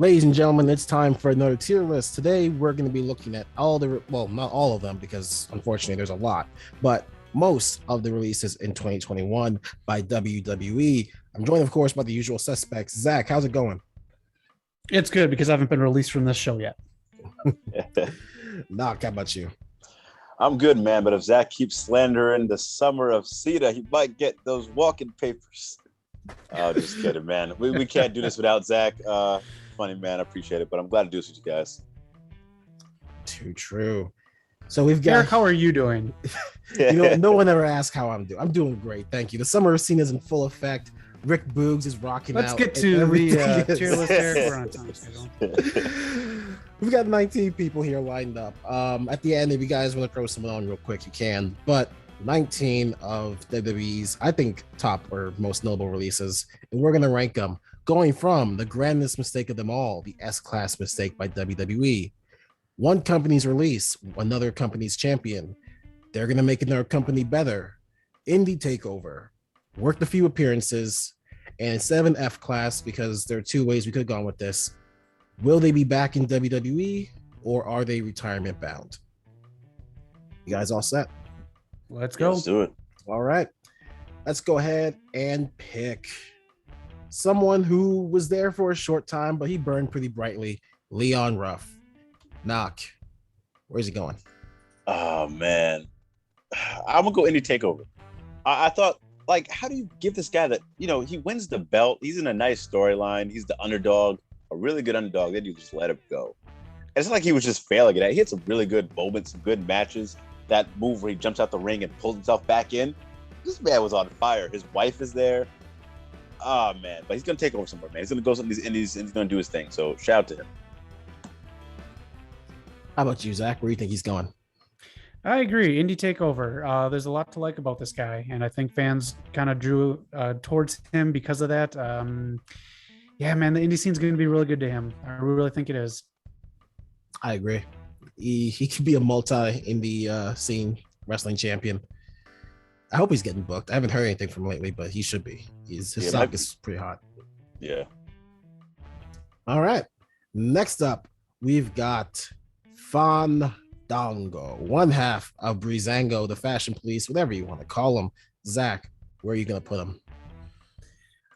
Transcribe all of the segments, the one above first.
Ladies and gentlemen, it's time for another tier list. Today, we're going to be looking at not all of them, because unfortunately there's a lot, but most of the releases in 2021 by WWE. I'm joined, of course, by the usual suspects. Zach, how's it going? It's good because I haven't been released from this show yet. Knock, how about you? I'm good, man. But if Zach keeps slandering the summer of Cena, he might get those walking papers. Oh, just kidding, man. We can't do this without Zach. Funny, man. I appreciate it, but I'm glad to do this with you guys. Too true. So we've got. Eric, how are you doing? No one ever asked how I'm doing. I'm doing great, thank you. The summer of Cena is in full effect. Rick Boogs is rocking out. Let's get to the tier list, Eric. We're on time schedule. We've got 19 people here lined up. At the end, if you guys want to throw someone on real quick, you can. But 19 of WWE's, I think, top or most notable releases, and we're going to rank them going from the grandest mistake of them all, the S-Class mistake by WWE. One company's release, another company's champion. They're going to make another company better. Indie takeover. Worked a few appearances, and instead of an F-Class, because there are two ways we could have gone with this, will they be back in WWE or are they retirement bound? You guys all set? Let's go. Let's do it. All right. Let's go ahead and pick someone who was there for a short time, but he burned pretty brightly. Leon Ruff. Knock. Where's he going? Oh, man. I'm going to go indie takeover. I thought, like, how do you give this guy that, he wins the belt. He's in a nice storyline. He's the underdog, a really good underdog. Then you just let him go. It's not like he was just failing at it. He had some really good moments, some good matches. That move where he jumps out the ring and pulls himself back in. This man was on fire. His wife is there. Oh, man. But he's going to take over somewhere, man. He's going to go to these indies and he's going to do his thing. So shout out to him. How about you, Zach? Where do you think he's going? I agree. Indie takeover. There's a lot to like about this guy, and I think fans kind of drew towards him because of that. Yeah, man, the indie scene's going to be really good to him. I really think it is. I agree. He could be a multi-indie scene wrestling champion. I hope he's getting booked. I haven't heard anything from him lately, but he should be. His stock is pretty hot. Yeah. All right. Next up, we've got Fandango, one half of Breezango, the fashion police, whatever you want to call him. Zach, where are you going to put him?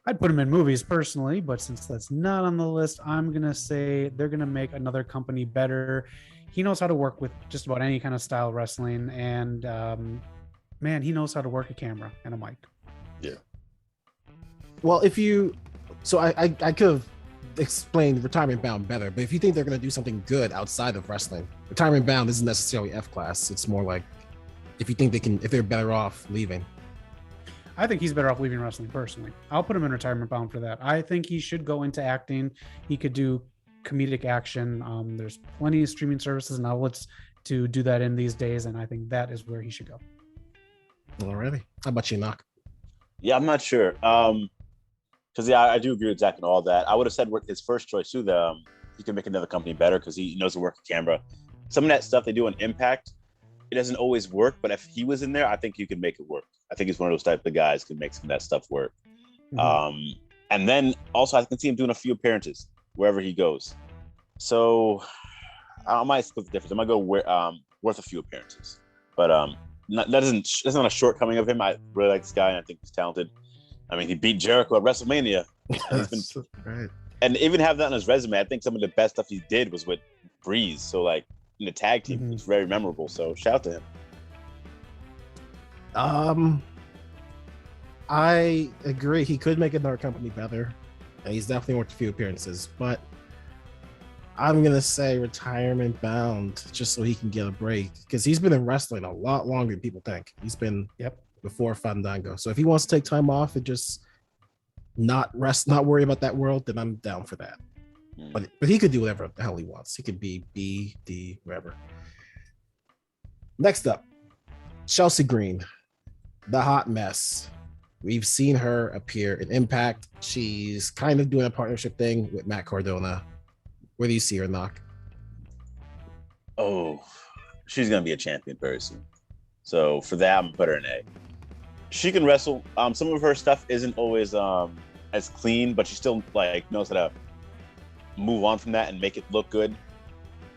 I'd put him in movies personally, but since that's not on the list, I'm going to say they're going to make another company better. He knows how to work with just about any kind of style wrestling, and man, he knows how to work a camera and a mic. Yeah. Well, I could have explained retirement bound better, but if you think they're going to do something good outside of wrestling, retirement bound isn't necessarily F-Class. It's more like if you think if they're better off leaving. I think he's better off leaving wrestling personally. I'll put him in retirement bound for that. I think he should go into acting. He could do comedic action. There's plenty of streaming services and outlets to do that in these days, and I think that is where he should go. Alrighty. How about you, Knock? Yeah, I'm not sure. Because I do agree with Zach and all that. I would have said his first choice too. He can make another company better because he knows to work a camera. Some of that stuff they do on Impact, it doesn't always work. But if he was in there, I think you could make it work. I think he's one of those type of guys who can make some of that stuff work. Mm-hmm. And then also I can see him doing a few appearances wherever he goes. So I might split the difference. I might go worth a few appearances, but that's not a shortcoming of him. I really like this guy and I think he's talented. I mean, he beat Jericho at WrestleMania. Right. And even have that on his resume, I think some of the best stuff he did was with Breeze. So like in the tag team, it's very memorable. So shout out to him. I agree. He could make another company better, and he's definitely worked a few appearances. But I'm gonna say retirement bound, just so he can get a break, because he's been in wrestling a lot longer than people think. He's been before Fandango. So if he wants to take time off and just not worry about that world, then I'm down for that. But he could do whatever the hell he wants. He could be B, D, whatever. Next up, Chelsea Green, the hot mess. We've seen her appear in Impact. She's kind of doing a partnership thing with Matt Cardona. Where do you see her, Knock? Oh, she's going to be a champion very soon. So for that, I'm going to put her in A. She can wrestle. Some of her stuff isn't always as clean, but she still knows how to move on from that and make it look good.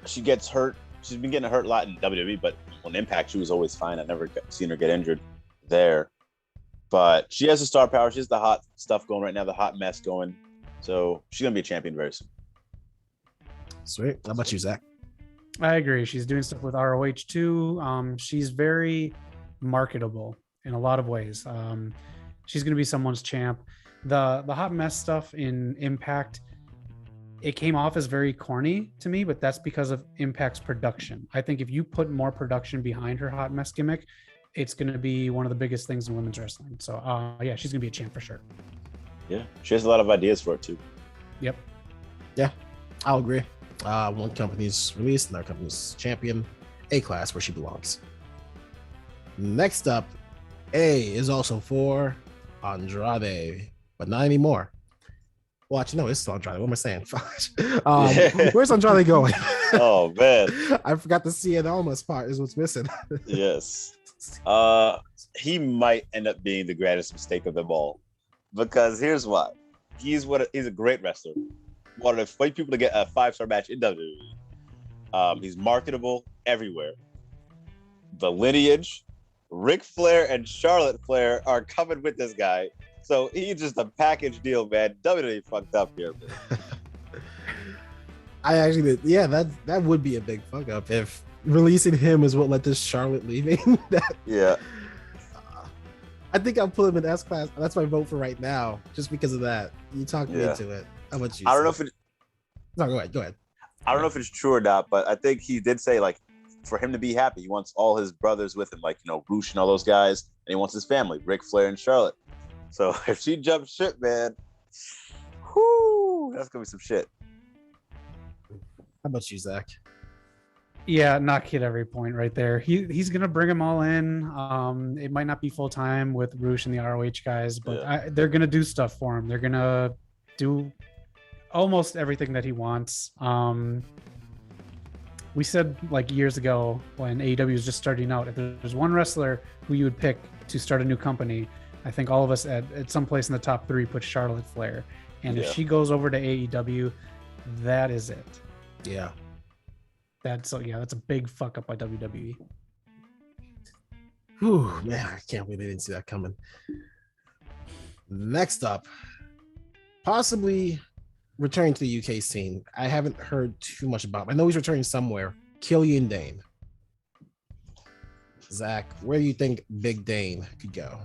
She gets hurt. She's been getting hurt a lot in WWE, but on Impact, she was always fine. I never seen her get injured there. But she has the star power. She has the hot stuff going right now, the hot mess going. So she's going to be a champion very soon. Sweet. How about you, Zach? I agree. She's doing stuff with ROH too. She's very marketable in a lot of ways. She's going to be someone's champ. The hot mess stuff in Impact, it came off as very corny to me, but that's because of Impact's production. I think if you put more production behind her hot mess gimmick, it's going to be one of the biggest things in women's wrestling. So yeah, she's going to be a champ for sure. Yeah, she has a lot of ideas for it too. Yep. Yeah, I'll agree. One company's released, another company's champion. A class where she belongs. Next up, A is also for Andrade, but not anymore. Well, actually, no, it's still Andrade. What am I saying? Where's Andrade going? Oh, man. I forgot the Cien Almas part is what's missing. Yes. He might end up being the greatest mistake of them all. Because here's why. He's a great wrestler. One of the first people to get a 5-star match in WWE. He's marketable everywhere. The lineage, Ric Flair and Charlotte Flair are coming with this guy. So he's just a package deal, man. WWE fucked up here, man. I actually, that would be a big fuck up if releasing him is what led to Charlotte leaving. Yeah. I think I'll put him in S class. That's my vote for right now, just because of that. You talked me into it. How about you? I don't know if it. No, go ahead. I don't know if it's true or not, but I think he did say, like, for him to be happy, he wants all his brothers with him, like, Roosh and all those guys, and he wants his family, Ric Flair and Charlotte. So if she jumps ship, man, whoo, that's gonna be some shit. How about you, Zach? Yeah, Knock hit every point right there. He's gonna bring them all in. It might not be full time with Roosh and the ROH guys, but they're gonna do stuff for him. They're gonna do almost everything that he wants. We said like years ago when AEW was just starting out, if there's one wrestler who you would pick to start a new company, I think all of us at some place in the top 3 put Charlotte Flair. And if she goes over to AEW, that is it. Yeah. That's a big fuck up by WWE. Whew, man, I can't believe they didn't see that coming. Next up, possibly returning to the UK scene. I haven't heard too much about him. I know he's returning somewhere. Killian Dane. Zach, where do you think Big Dane could go?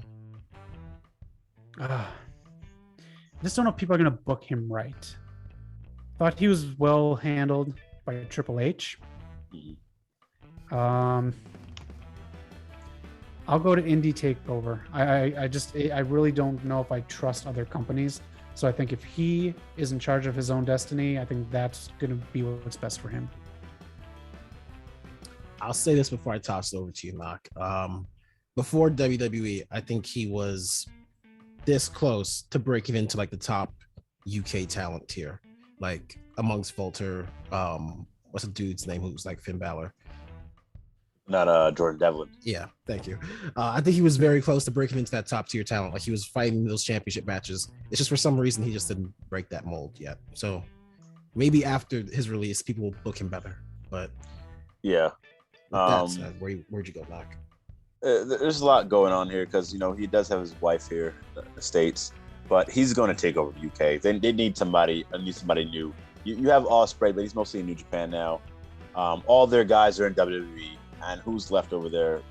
I just don't know if people are going to book him right. Thought he was well handled by Triple H. I'll go to Indie Takeover. I really don't know if I trust other companies. So I think if he is in charge of his own destiny, I think that's going to be what's best for him. I'll say this before I toss it over to you, Knock. Before WWE, I think he was this close to breaking into like the top UK talent tier, like amongst Volter. What's the dude's name who's like Finn Balor? Not Jordan Devlin. Yeah, thank you. I think he was very close to breaking into that top tier talent. Like he was fighting those championship matches. It's just for some reason he just didn't break that mold yet. So maybe after his release, people will book him better. But yeah, that said, where'd you go, Knock? There's a lot going on here because he does have his wife here in the States, but he's going to take over the UK. They need somebody new. You have Ospreay, but he's mostly in New Japan now. All their guys are in WWE. And who's left over there?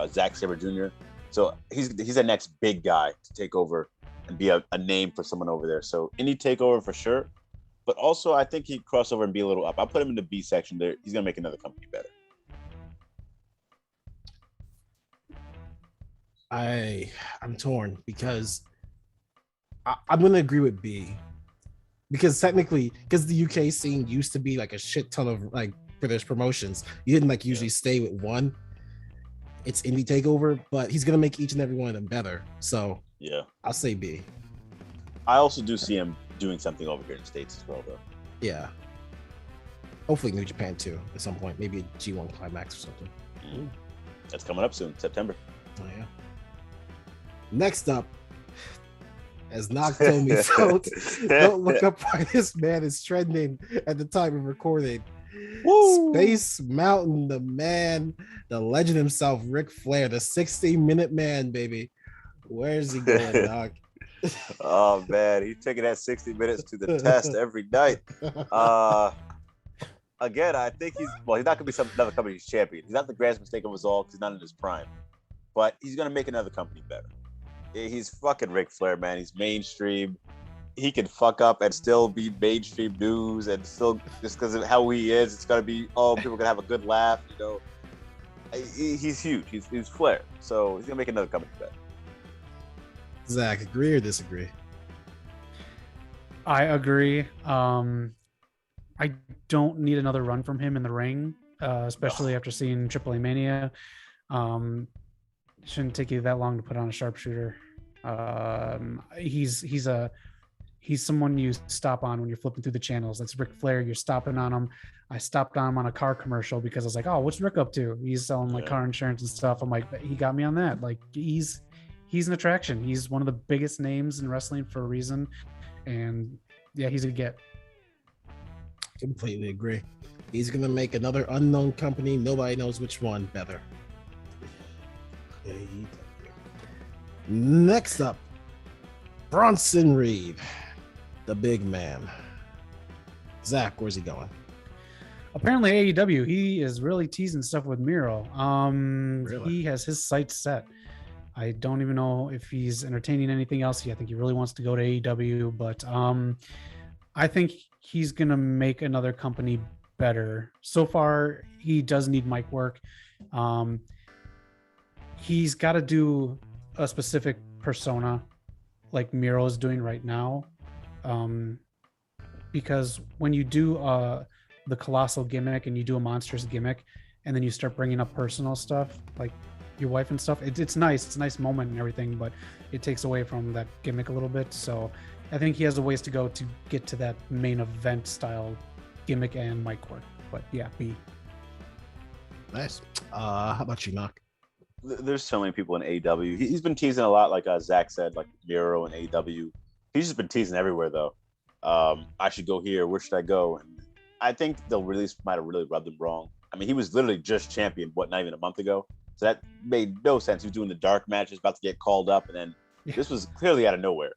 Zack Saber Jr. So he's the next big guy to take over and be a name for someone over there. So any takeover for sure. But also, I think he'd cross over and be a little up. I'll put him in the B section there. He's going to make another company better. I'm torn because I'm going to agree with B. Because technically, because the UK scene used to be like a shit ton of like for those promotions, you didn't like usually stay with one. It's Indie Takeover, but he's gonna make each and every one of them better. So yeah, I'll say B. I also do see him doing something over here in the States as well, though. Yeah, hopefully New Japan too at some point, maybe a G1 Climax or something. That's coming up soon, September. Oh yeah. Next up, As Knock told me, don't look up why this man is trending at the time of recording. Woo! Space Mountain, the man, the legend himself, Ric Flair, the 60-minute man, baby. Where's he going, Doc? Oh man, he's taking that 60 minutes to the test every night. Again, I think he's not gonna be another company's champion. He's not the greatest mistake of us all because he's not in his prime, but he's gonna make another company better. He's fucking Ric Flair, man. He's mainstream. He can fuck up and still be mainstream news, and still just because of how he is, it's gonna be people are gonna have a good laugh. You know, he's huge. He's Flair, so he's gonna make another company better. Zach, agree or disagree? I agree. I don't need another run from him in the ring, especially after seeing Triple A Mania. Shouldn't take you that long to put on a sharpshooter. He's someone you stop on when you're flipping through the channels. That's Ric Flair. You're stopping on him. I stopped on him on a car commercial because I was like, oh, what's Rick up to? He's selling like car insurance and stuff. I'm like, he got me on that. Like he's an attraction. He's one of the biggest names in wrestling for a reason. And yeah, he's a get. Completely agree. He's going to make another unknown company. Nobody knows which one better. Next up, Bronson Reed, the big man. Zach, where's he going? Apparently AEW. He is really teasing stuff with Miro. Really? He has his sights set. I don't even know if he's entertaining anything else. I think he really wants to go to AEW, but I think he's gonna make another company better. So far, he does need mic work. He's got to do a specific persona like Miro is doing right now. Because when you do the colossal gimmick and you do a monstrous gimmick and then you start bringing up personal stuff like your wife and stuff, it's nice. It's a nice moment and everything, but it takes away from that gimmick a little bit. So I think he has a ways to go to get to that main event style gimmick and mic work. But yeah, B. Nice. How about you, Knock? There's so many people in AEW. He's been teasing a lot, like Zach said, like Miro and AEW. He's just been teasing everywhere, though. I should go here. Where should I go? And I think the release might have really rubbed him wrong. I mean, he was literally just champion, not even a month ago? So that made no sense. He was doing the dark matches, about to get called up, and then this was clearly out of nowhere.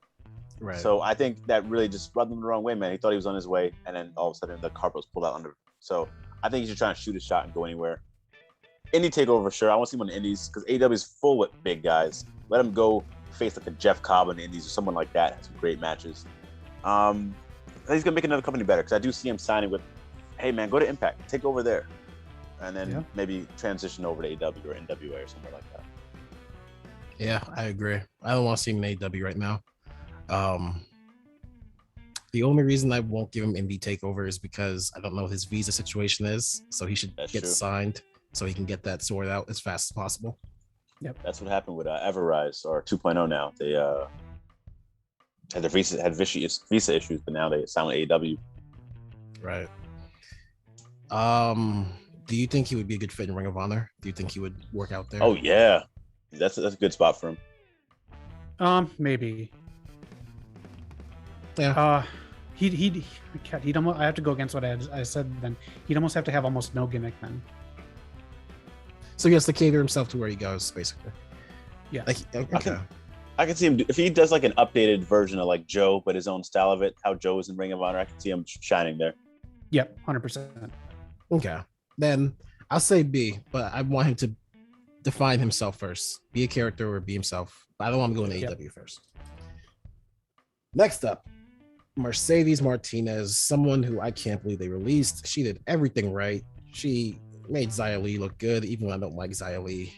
Right. So I think that really just rubbed him the wrong way, man. He thought he was on his way, and then all of a sudden the carpet was pulled out under him. So I think he's just trying to shoot a shot and go anywhere. Indie takeover, sure. I want to see him on the indies because AEW is full with big guys. Let him go face like a Jeff Cobb in the indies or someone like that. Have some great matches. He's gonna make another company better because I do see him signing with, hey man, go to Impact, take over there, and then maybe transition over to AEW or NWA or somewhere like that. Yeah, I agree. I don't want to see him in AEW right now. The only reason I won't give him indie takeover is because I don't know what his visa situation is, so he should get signed so he can get that sorted out as fast as possible. Yep, that's what happened with Everrise or 2.0. Now they had their visa issues, but now they signed with AEW. Right. Do you think he would be a good fit in Ring of Honor? Do you think he would work out there? Oh yeah, that's a good spot for him. Maybe. Yeah. He'd almost. I have to go against what I said. Then he'd almost have to have almost no gimmick then. So he has to cater himself to where he goes, basically. Yeah. Okay. I can see him if he does like an updated version of like Joe, but his own style of it. How Joe is in Ring of Honor, I can see him shining there. Yep, 100%. Okay, then I'll say B, but I want him to define himself first. Be a character or be himself. I don't want him to go in AEW first. Next up, Mercedes Martinez, someone who I can't believe they released. She did everything right. She made Xia Li look good, even when I don't like Xia Li.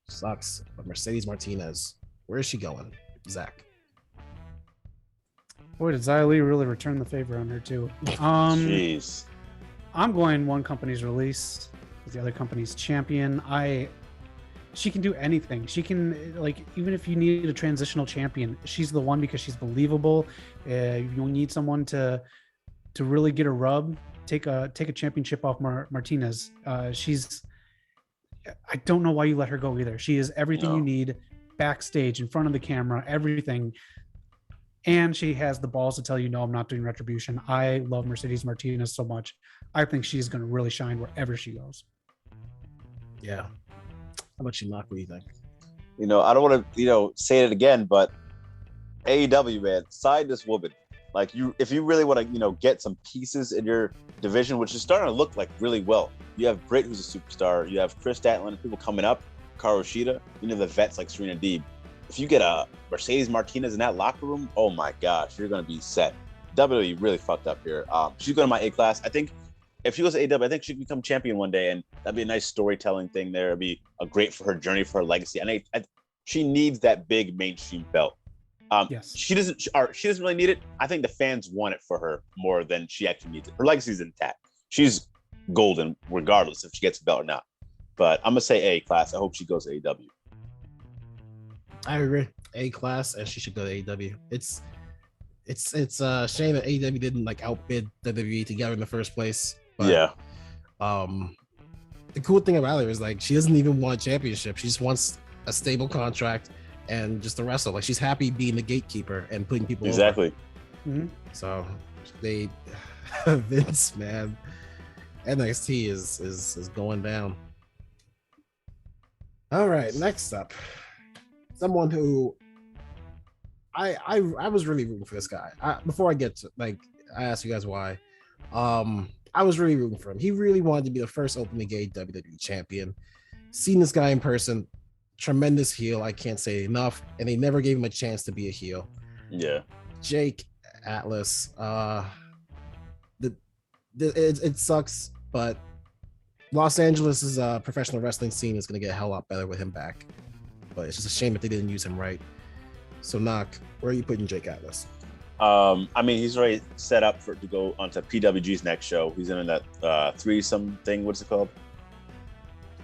Sucks. But Mercedes Martinez, where is she going? Zach. Boy, did Xia Li really return the favor on her too. Jeez. I'm going one company's release, the other company's champion. She can do anything. She can, like, even if you need a transitional champion, she's the one because she's believable. You need someone to really get a rub. Take a championship off Martinez. I don't know why you let her go either. She is everything you need. backstage, in front of the camera, everything. And she has the balls to tell you, no, I'm not doing Retribution. I love Mercedes Martinez so much. I think she's going to really shine wherever she goes. Yeah. How about you, Mark? What do you think? I don't want to, say it again, but AEW, man, sign this woman. Like if you really want to, get some pieces in your division, which is starting to look like really well. You have Britt, who's a superstar. You have Chris Statlander, people coming up, Karu Shida, the vets like Serena Deeb. If you get a Mercedes Martinez in that locker room, oh my gosh, you're going to be set. WWE really fucked up here. She's going to my A class. I think if she goes to AEW, I think she could become champion one day, and that'd be a nice storytelling thing there. It'd be a great for her journey, for her legacy. And she needs that big mainstream belt. Yes. She doesn't really need it. I think the fans want it for her more than she actually needs it. Her legacy's intact. She's golden regardless if she gets a belt or not. But I'm gonna say A class. I hope she goes to AEW. I agree. A class, and she should go to AEW. It's a shame that AEW didn't outbid WWE together in the first place. But, yeah. The cool thing about her is she doesn't even want a championship. She just wants a stable contract and just to wrestle. She's happy being the gatekeeper and putting people exactly. over. Mm-hmm. So they Vince, man, NXT is going down. All right, next up, someone who I was really rooting for this guy. Before I get to I asked you guys why. I was really rooting for him. He really wanted to be the first openly gay WWE champion. Seen this guy in person, tremendous heel. I can't say enough. And they never gave him a chance to be a heel. Yeah. Jake Atlas. It sucks, but Los Angeles' professional wrestling scene is going to get a hell lot better with him back. But it's just a shame that they didn't use him right. So, Knock, where are you putting Jake Atlas? He's already set up to go onto PWG's next show. He's in that threesome thing. What's it called?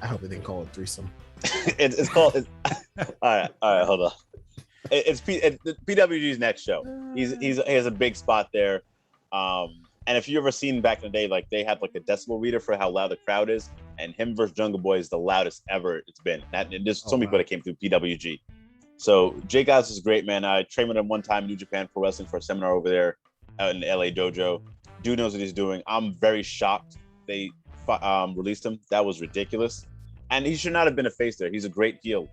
I hope they didn't call it threesome. It's called. All right, hold on. It's PWG's next show. He has a big spot there. And if you ever seen back in the day, they had a decibel reader for how loud the crowd is, and him versus Jungle Boy is the loudest ever it's been. There's so many people that came through PWG. So Jake Atlas is great, man. I trained with him one time in New Japan Pro Wrestling for a seminar over there out in the LA dojo. Dude knows what he's doing. I'm very shocked they released him. That was ridiculous. And he should not have been a face there. He's a great heel.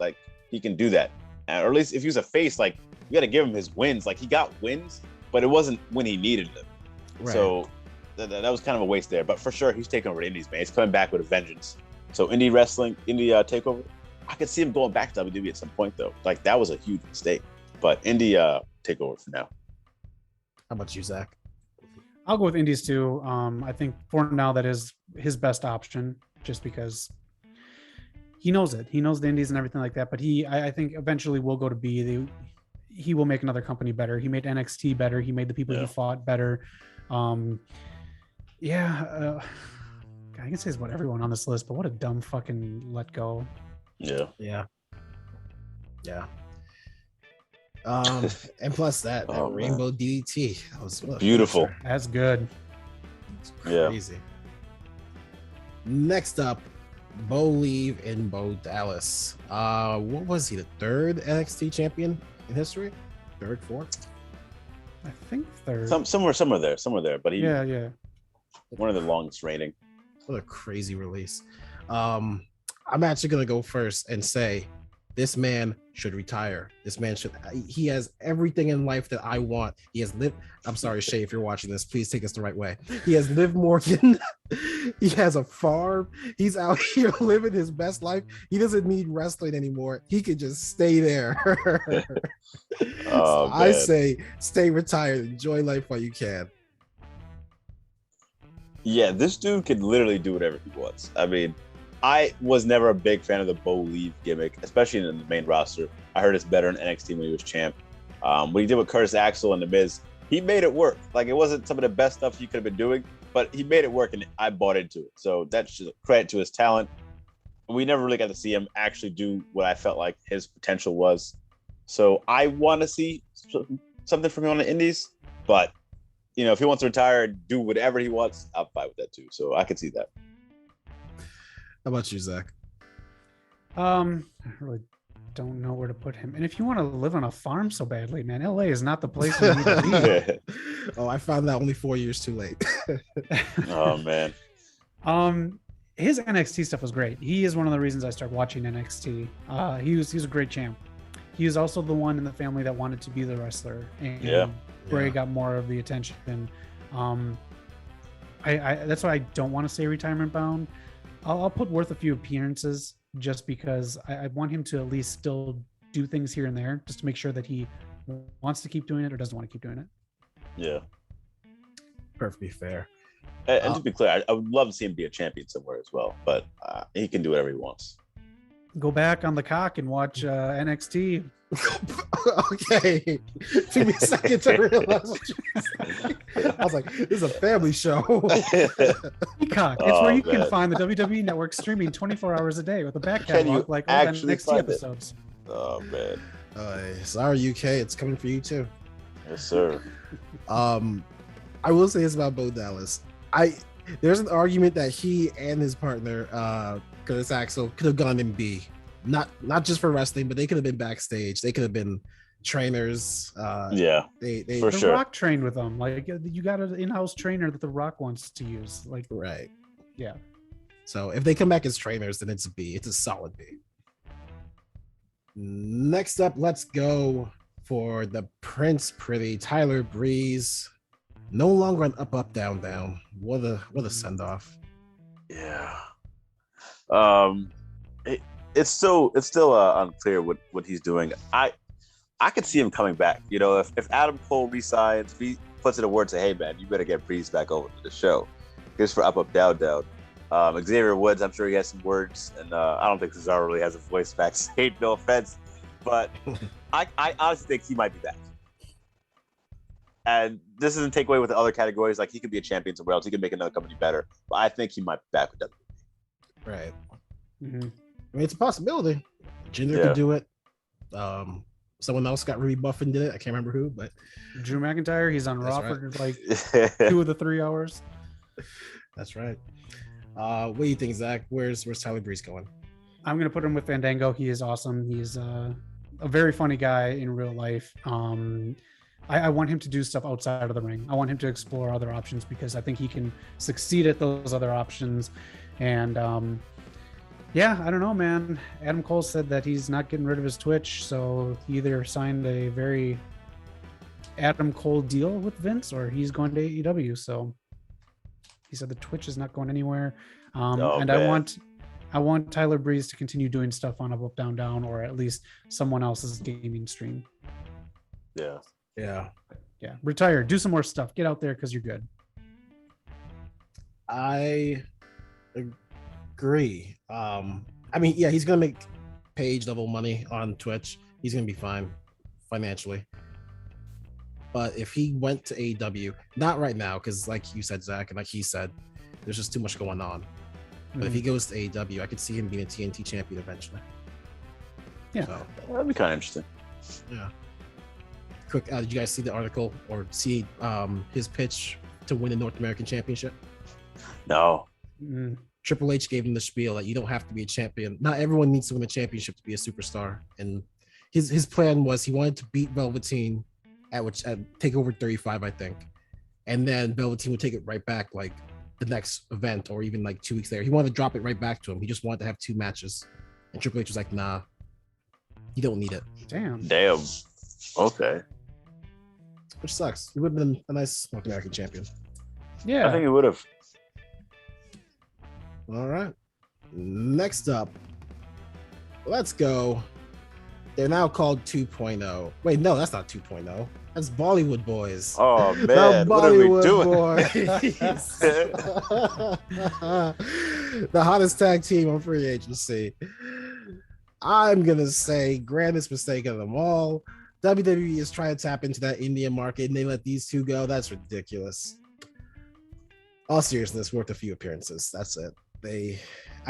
He can do that. Or at least if he was a face, you got to give him his wins. He got wins, but it wasn't when he needed them. Right. So that was kind of a waste there. But for sure, he's taking over Indies, man. He's coming back with a vengeance. So indie wrestling, indie takeover. I could see him going back to WWE at some point, though. That was a huge mistake. But indie takeover for now. How about you, Zach? I'll go with Indies too. I think for now that is his best option, just because he knows it. He knows the Indies and everything like that. But I think eventually will go to B. He will make another company better. He made NXT better. He made the people he fought better. I can say it's about everyone on this list, but what a dumb fucking let go. Yeah. And plus that rainbow DDT, that was beautiful. That's good. It's crazy. Next up, Bo Leave and Bo Dallas. What was he? The third NXT champion in history? Third, fourth? I think third. Somewhere there. But he one of the longest reigning. What a crazy release. I'm actually gonna go first and say this man should retire. He has everything in life that I want. He has lived. I'm sorry, Shay, if you're watching this, please take this the right way. He has Liv Morgan. He has a farm. He's out here living his best life. He doesn't need wrestling anymore. He could just stay there. I say stay retired. Enjoy life while you can. Yeah, this dude can literally do whatever he wants. I was never a big fan of the Bo Leave gimmick, especially in the main roster. I heard it's better in NXT when he was champ. What he did with Curtis Axel and The Miz, he made it work. It wasn't some of the best stuff he could have been doing, but he made it work, and I bought into it. So that's just a credit to his talent. We never really got to see him actually do what I felt like his potential was. So I want to see something from him on the Indies, but if he wants to retire and do whatever he wants, I'm fine with that too. So I can see that. How about you, Zach? I really don't know where to put him. And if you want to live on a farm so badly, man, LA is not the place you need to be. Oh, I found that only 4 years too late. Oh man. His NXT stuff was great. He is one of the reasons I started watching NXT. He was a great champ. He was also the one in the family that wanted to be the wrestler, and Bray got more of the attention. That's why I don't want to say retirement bound. I'll put Worth a few appearances just because I want him to at least still do things here and there, just to make sure that he wants to keep doing it or doesn't want to keep doing it. Yeah. Perfectly fair. And to be clear, I would love to see him be a champion somewhere as well, but he can do whatever he wants. Go back on the cock and watch NXT. Okay. Took me a second to realize what you were saying. I was like, this is a family show. Peacock. It's where you can find the WWE Network streaming 24 hours a day with a back catalog like all the NXT episodes. Oh, man. Sorry, UK. It's coming for you, too. Yes, sir. I will say this about Bo Dallas. There's an argument that he and his partner, Curtis Axel, could have gone in B. Not just for wrestling, but they could have been backstage. They could have been trainers. The Rock trained with them. Like, you got an in-house trainer that The Rock wants to use. Like, right. Yeah. So if they come back as trainers, then it's a B. It's a solid B. Next up, let's go for the Prince Pretty Tyler Breeze. No longer an up, down, down. What a send off. Yeah. It's still unclear what he's doing. I could see him coming back. You know, if Adam Cole resigns, he puts in a word, say, "Hey man, you better get Breeze back over to the show." Here's for up, down, down. Xavier Woods, I'm sure he has some words, and I don't think Cesaro really has a voice backstage. No offense, but I honestly think he might be back. And this doesn't take away with the other categories. Like, he could be a champion somewhere else. He could make another company better. But I think he might be back with WWE. Right. Mm-hmm. I mean, it's a possibility. Jinder could do it. Someone else got really buff and did it. I can't remember who, but Drew McIntyre. He's on Raw for like 2 of the 3 hours. That's right. What do you think, Zach? Where's Tyler Breeze going? I'm gonna put him with Fandango. He is awesome. He's a very funny guy in real life. I want him to do stuff outside of the ring. I want him to explore other options because I think he can succeed at those other options. And I don't know, man. Adam Cole said that he's not getting rid of his Twitch, so he either signed a very Adam Cole deal with Vince or he's going to AEW. So he said the Twitch is not going anywhere. I want Tyler Breeze to continue doing stuff on Up, Down, Down, or at least someone else's gaming stream. Yeah. Retire. Do some more stuff. Get out there because you're good. I agree. He's gonna make page level money on Twitch. He's gonna be fine financially. But if he went to AEW, not right now, because like you said, Zach, and like he said, there's just too much going on. But if he goes to AEW, I could see him being a TNT champion eventually. Yeah, so, that'd be kind of interesting. Yeah. Quick, did you guys see the article or see his pitch to win the North American Championship? No. Triple H gave him the spiel that you don't have to be a champion. Not everyone needs to win a championship to be a superstar. And his plan was he wanted to beat Velveteen at TakeOver 35, I think. And then Velveteen would take it right back like the next event or even like 2 weeks later. He wanted to drop it right back to him. He just wanted to have 2 matches. And Triple H was like, nah, you don't need it. Damn. Okay. Which sucks. He would have been a nice North American champion. Yeah. I think he would have. All right. Next up, let's go. They're now called 2.0. Wait, no, that's not 2.0. That's Bollywood Boys. Oh, man. What are we doing? The hottest tag team on free agency. I'm going to say grandest mistake of them all. WWE is trying to tap into that Indian market and they let these two go. That's ridiculous. All seriousness, worth a few appearances. That's it. I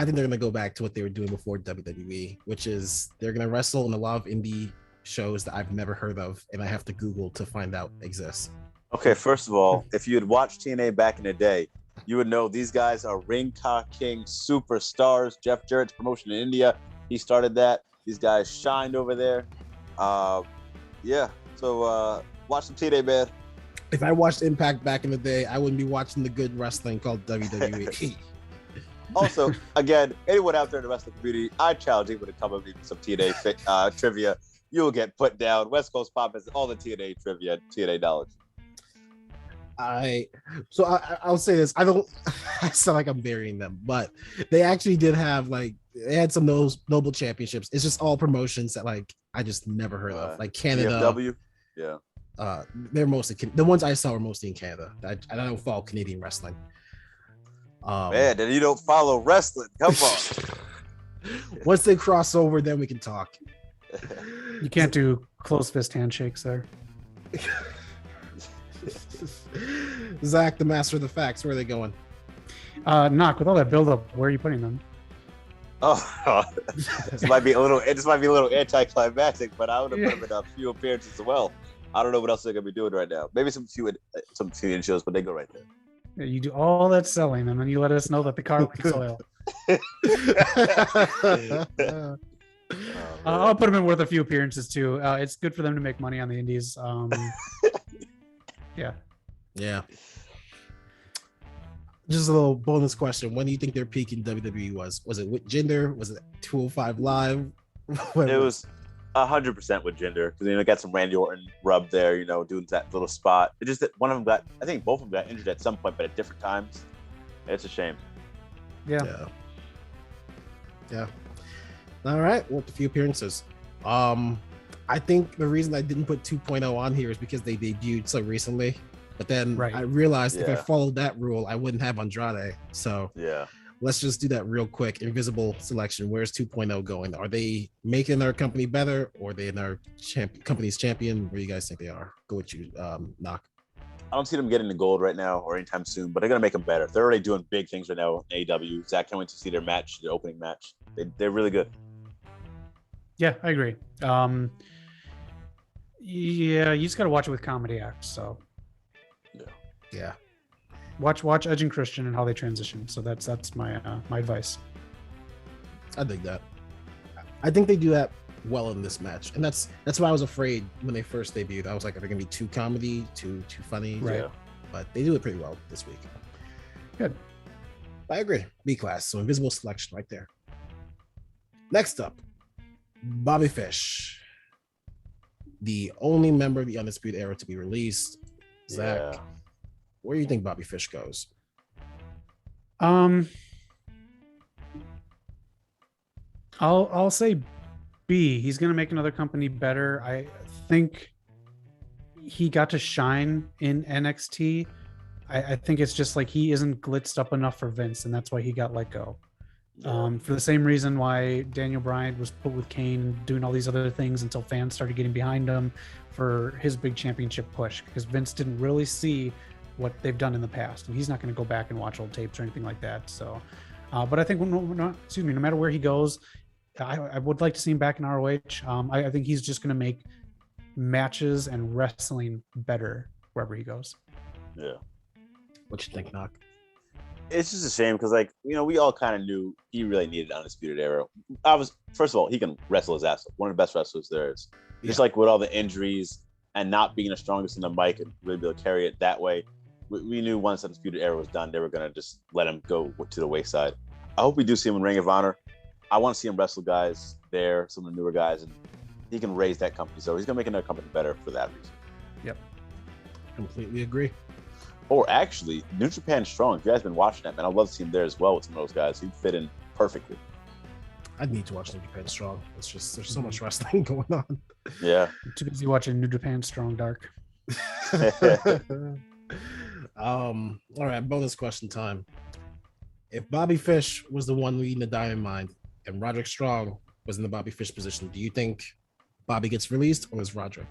think they're going to go back to what they were doing before WWE, which is they're going to wrestle in a lot of indie shows that I've never heard of and I have to Google to find out exist. Okay, first of all, if you had watched TNA back in the day, you would know these guys are Ring Ka King superstars. Jeff Jarrett's promotion in India, he started that. These guys shined over there. Yeah. So watch some TNA, man. If I watched Impact back in the day, I wouldn't be watching the good wrestling called WWE. Also, again, anyone out there in the wrestling community, I challenge anyone to come up with some TNA trivia. You will get put down. West Coast Pop has all the TNA trivia, TNA knowledge. I'll say this. I sound like I'm burying them, but they actually did have they had some noble championships. It's just all promotions that I just never heard of, like Canada. DFW? Yeah. They're mostly the ones I saw were mostly in Canada. I don't follow Canadian wrestling. Man, then you don't follow wrestling. Come on. Once they cross over, then we can talk. You can't do close fist handshakes there. Zach, the master of the facts. Where are they going? Knock, with all that buildup, where are you putting them? Oh, this might be a little anticlimactic, but I would have put them in a few appearances as well. I don't know what else they're gonna be doing right now. Maybe some few shows, but they go right there. Yeah, you do all that selling, and then you let us know that the car leaks oil. I'll put them in worth a few appearances too. It's good for them to make money on the indies. Yeah. Just a little bonus question. When do you think their peak in WWE was? Was it with Jinder? Was it 205 Live? It was 100% with Jinder, because got some Randy Orton rub there, doing that little spot. It's just that one of them I think both of them got injured at some point, but at different times. It's a shame. Yeah. All right, well, a few appearances. I think the reason I didn't put 2.0 on here is because they debuted so recently. But then I realized if I followed that rule, I wouldn't have Andrade. So let's just do that real quick. Invisible selection. Where's 2.0 going? Are they making their company better, or are they in our company's champion? Where do you guys think they are? Go with you, Knock. I don't see them getting the gold right now or anytime soon, but they're going to make them better. They're already doing big things right now in AEW. Zach, can't wait to see their opening match. They're really good. Yeah, I agree. Yeah, you just got to watch it with comedy acts. So, yeah. Watch Edge and Christian and how they transition. So that's my my advice. I dig that. I think they do that well in this match, and that's why I was afraid when they first debuted. I was like, are they gonna be too comedy, too funny? Right. Yeah. But they do it pretty well this week. Good. I agree. B class. So invisible selection right there. Next up, Bobby Fish, the only member of the Undisputed Era to be released. Zach, where do you think Bobby Fish goes? I'll say B. He's gonna make another company better. I think he got to shine in NXT. I think it's just like he isn't blitzed up enough for Vince, and that's why he got let go. For the same reason why Daniel Bryan was put with Kane, doing all these other things until fans started getting behind him for his big championship push, because Vince didn't really see what they've done in the past, and he's not going to go back and watch old tapes or anything like that. So, but I think no matter where he goes, I would like to see him back in ROH. I think he's just going to make matches and wrestling better wherever he goes. Yeah. What you think, Knock? It's just a shame because, we all kind of knew he really needed Undisputed Era. First of all, he can wrestle his ass off. One of the best wrestlers there is. Just like with all the injuries and not being the strongest in the mic and really be able to carry it that way, we knew once Undisputed Era was done, they were going to just let him go to the wayside. I hope we do see him in Ring of Honor. I want to see him wrestle guys there, some of the newer guys, and he can raise that company. So he's going to make another company better for that reason. Yep. Completely agree. Or actually, New Japan Strong. If you guys have been watching that, man, I'd love to see him there as well with some of those guys. He'd fit in perfectly. I'd need to watch New Japan Strong. It's just there's so much wrestling going on. Yeah. I'm too busy watching New Japan Strong Dark. All right, bonus question time. If Bobby Fish was the one leading the Diamond Mine and Roderick Strong was in the Bobby Fish position, do you think Bobby gets released or is Roderick?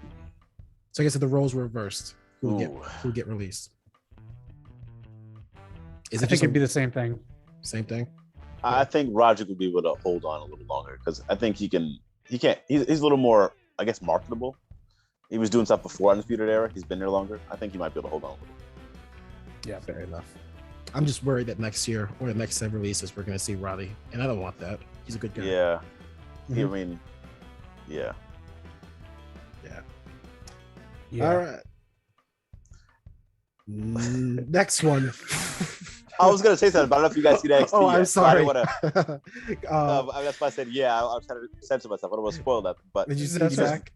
So I guess if the roles were reversed, who'll get released? I think it'd be the same thing. Same thing? I think Roderick would be able to hold on a little longer because I think he's a little more, I guess, marketable. He was doing stuff before Undisputed Era. He's been there longer. I think he might be able to hold on a little. Yeah, fair enough. I'm just worried that next year or the next 7 releases, we're going to see Roddy, and I don't want that. He's a good guy. Yeah. Mm-hmm. I mean, Yeah. All right. Next one. I was gonna say something, but I don't know if you guys see that NXT. Oh, I'm yet, sorry. So that's why I said yeah. I was trying to censor myself. I don't want to spoil that. But Did you see that, Zach?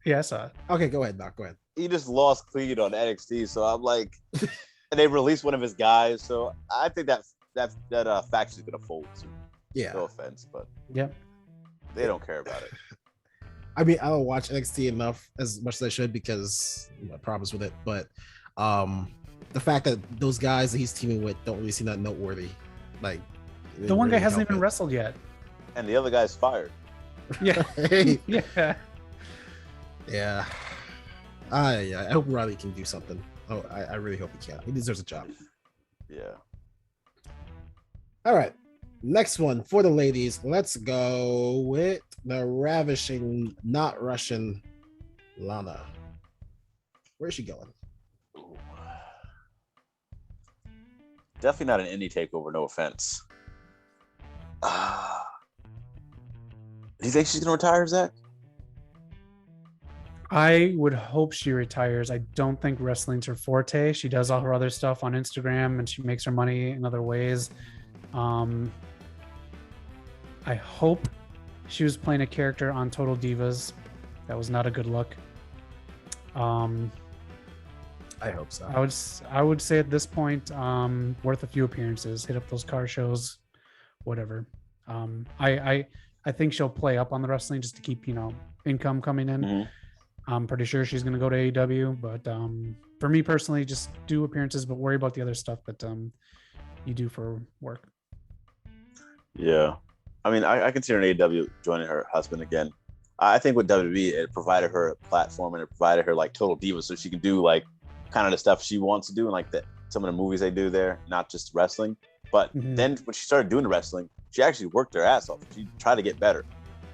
Yeah, I saw it. Okay, go ahead, Doc. Go ahead. he just lost clean on NXT, so I'm like, and they released one of his guys, so I think that faction is gonna fold soon. Yeah. No offense, but Yep. they don't care about it. I mean, I don't watch NXT enough as much as I should because my problems with it. But the fact that those guys that he's teaming with don't really seem that noteworthy. Like The one guy hasn't even wrestled yet. And the other guy's fired. Yeah. Yeah. Yeah. I hope Riley can do something. Oh, I really hope he can. He deserves a job. Yeah. All right. Next one for the ladies. Let's go with the ravishing, not Russian Lana. Where's she going? Definitely not an indie takeover, no offense. Do you think she's gonna retire, Zach? I would hope she retires. I don't think wrestling's her forte. She does all her other stuff on Instagram and she makes her money in other ways. I hope she was playing a character on Total Divas. That was not a good look. I hope so. I would say at this point, worth a few appearances. Hit up those car shows, whatever. I think she'll play up on the wrestling just to keep income coming in. Mm-hmm. I'm pretty sure she's going to go to AEW, but for me personally, just do appearances, but worry about the other stuff that you do for work. Yeah. I mean, I consider an AEW joining her husband again. I think with WWE, it provided her a platform and it provided her like Total Divas so she can do like kind of the stuff she wants to do and like some of the movies they do there, not just wrestling. But then when she started doing the wrestling, she actually worked her ass off. She tried to get better.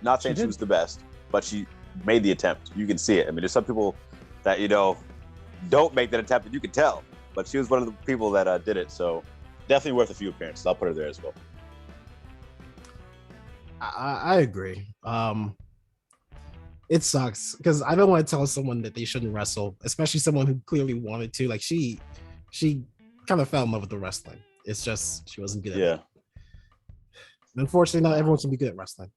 Not saying she was the best, but she made the attempt. You can see it. I mean, there's some people that, don't make that attempt and you can tell, but she was one of the people that did it. So definitely worth a few appearances. I'll put her there as well. I agree. It sucks because I don't want to tell someone that they shouldn't wrestle, especially someone who clearly wanted to. Like she kind of fell in love with the wrestling. It's just she wasn't good at it. Unfortunately, not everyone can be good at wrestling.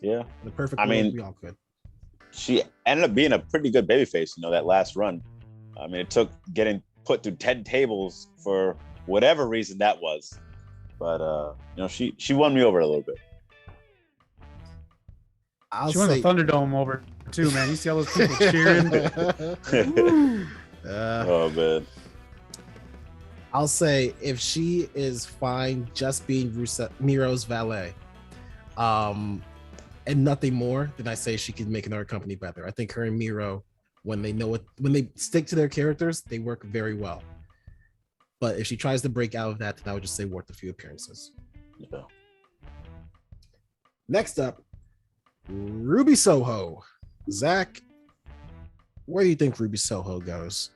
In the perfect world, we all could. She ended up being a pretty good babyface, that last run. I mean, it took getting put through 10 tables for whatever reason that was. But she won me over a little bit. She won the Thunderdome over too, man. You see all those people cheering. Oh man. I'll say if she is fine just being Miro's valet, and nothing more, then I say she can make another company better. I think her and Miro, when they stick to their characters, they work very well. But if she tries to break out of that, then I would just say worth a few appearances. Yeah. Next up, Ruby Soho. Zach, where do you think Ruby Soho goes?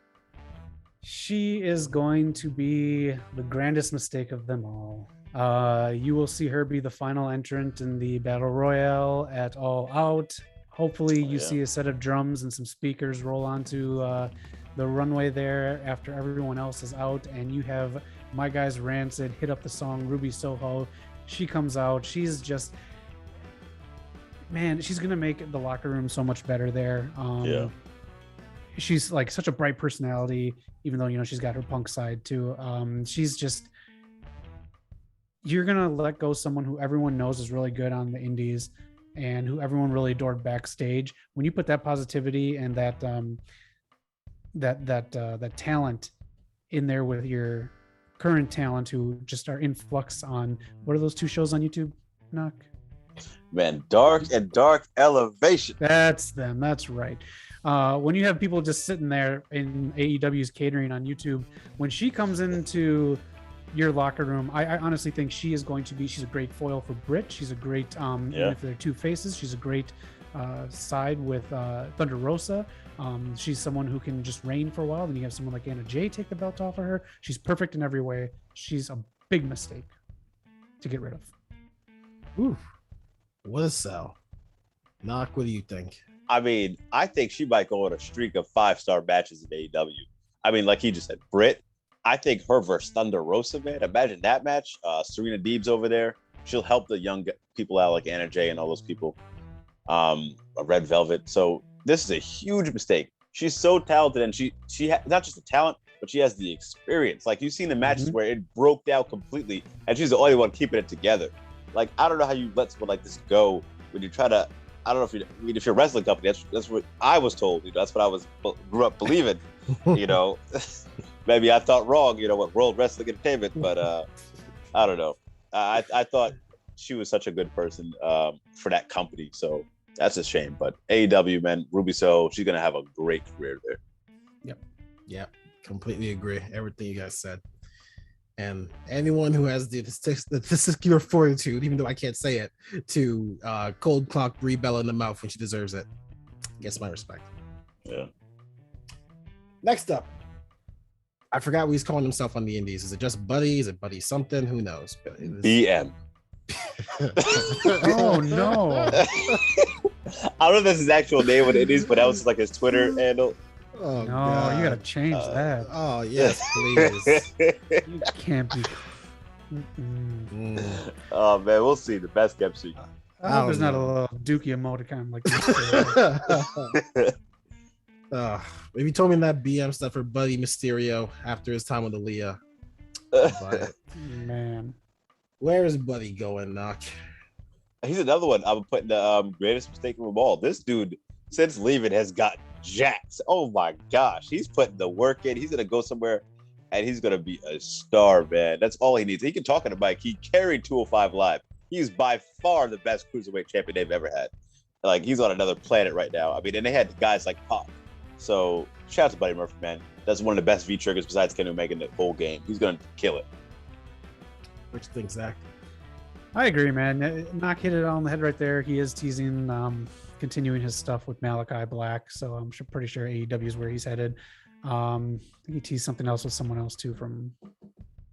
She is going to be the grandest mistake of them all. You will see her be the final entrant in the Battle Royale at All Out. Hopefully you see a set of drums and some speakers roll onto the runway there after everyone else is out, and you have My Guys Rancid hit up the song Ruby Soho. She comes out. She's just... Man, she's going to make the locker room so much better there. She's like such a bright personality, even though, she's got her punk side too. She's just, you're going to let go someone who everyone knows is really good on the indies and who everyone really adored backstage. When you put that positivity and that talent in there with your current talent who just are in flux on, what are those 2 shows on YouTube, Knock? Man, Dark and Dark Elevation. That's them. That's right. When you have people just sitting there in AEW's catering on YouTube, when she comes into your locker room, I honestly think she's a great foil for Britt. She's a great, even if they're 2 faces, she's a great side with Thunder Rosa. She's someone who can just reign for a while. Then you have someone like Anna Jay take the belt off of her. She's perfect in every way. She's a big mistake to get rid of. Ooh. What a sell. Knock, what do you think? I mean, I think she might go on a streak of 5-star matches in AEW. I mean, like he just said, Britt. I think her versus Thunder Rosa, man. Imagine that match. Serena Deeb's over there. She'll help the young people out like Anna Jay and all those people. Red Velvet. So this is a huge mistake. She's so talented, and she not just the talent, but she has the experience. Like you've seen the matches where it broke down completely, and she's the only one keeping it together. Like I don't know how you let someone like this go when you try to. I don't know if you're a wrestling company. That's what I was told. That's what I grew up believing. Maybe I thought wrong. What World Wrestling Entertainment, but I don't know. I thought she was such a good person for that company. So that's a shame. But AEW, man, Ruby So, she's gonna have a great career there. Yep. Completely agree. Everything you guys said. And anyone who has the testicular fortitude, even though I can't say it, to cold clock Brie Bella in the mouth when she deserves it, gets my respect. Yeah. Next up, I forgot what he's calling himself on the indies. Is it just Buddy? Is it Buddy something? Who knows? BM. Oh no. I don't know if that's his actual name on the indies, but that was like his Twitter handle. Oh, No, God. you gotta change that. Oh yes, please. You can't be. Oh man, we'll see. The best kept secret. I hope there's not a little Dookie emoticon like this. If you told me that BM stuff for Buddy Mysterio after his time with Aaliyah, but Man, where is Buddy going, Knock? He's another one I'm putting the greatest mistake of them all. This dude, since leaving, has got jacked. Oh my gosh, he's putting the work in. He's gonna go somewhere and he's gonna be a star, man. That's all he needs. He can talk on the mic. He carried 205 Live. He's by far the best cruiserweight champion they've ever had. Like he's on another planet right now. I mean, and they had guys like Pop. So shout out to Buddy Murphy, man. That's one of the best V triggers besides Kenny Omega in the whole game. He's gonna kill it. What you think, Zach? I agree, man. Knock hit it on the head right there. He is teasing, continuing his stuff with Malachi Black. So I'm pretty sure AEW is where he's headed. He teased something else with someone else too from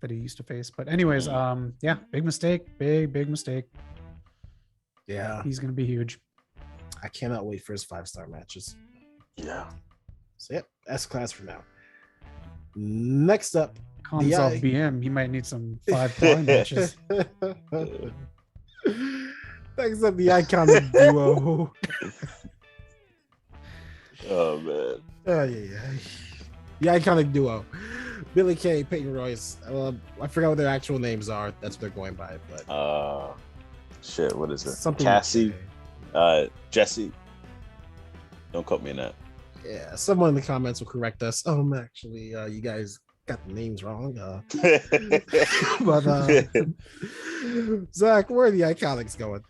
that he used to face. But anyways, yeah, big mistake, big mistake. Yeah, he's gonna be huge. I cannot wait for his 5-star matches. Yeah. So yep, S class for now. Next up, Call himself BM. He might need some 5-star matches. Next up, the iconic duo. Oh man. Yeah. The iconic duo. Billy Kay, Peyton Royce. I forgot what their actual names are. That's what they're going by. But shit, what is it? Something Cassie, Jesse. Don't quote me on that. Yeah, someone in the comments will correct us. Actually, you guys got the names wrong. But Zach, where are the Iconics going?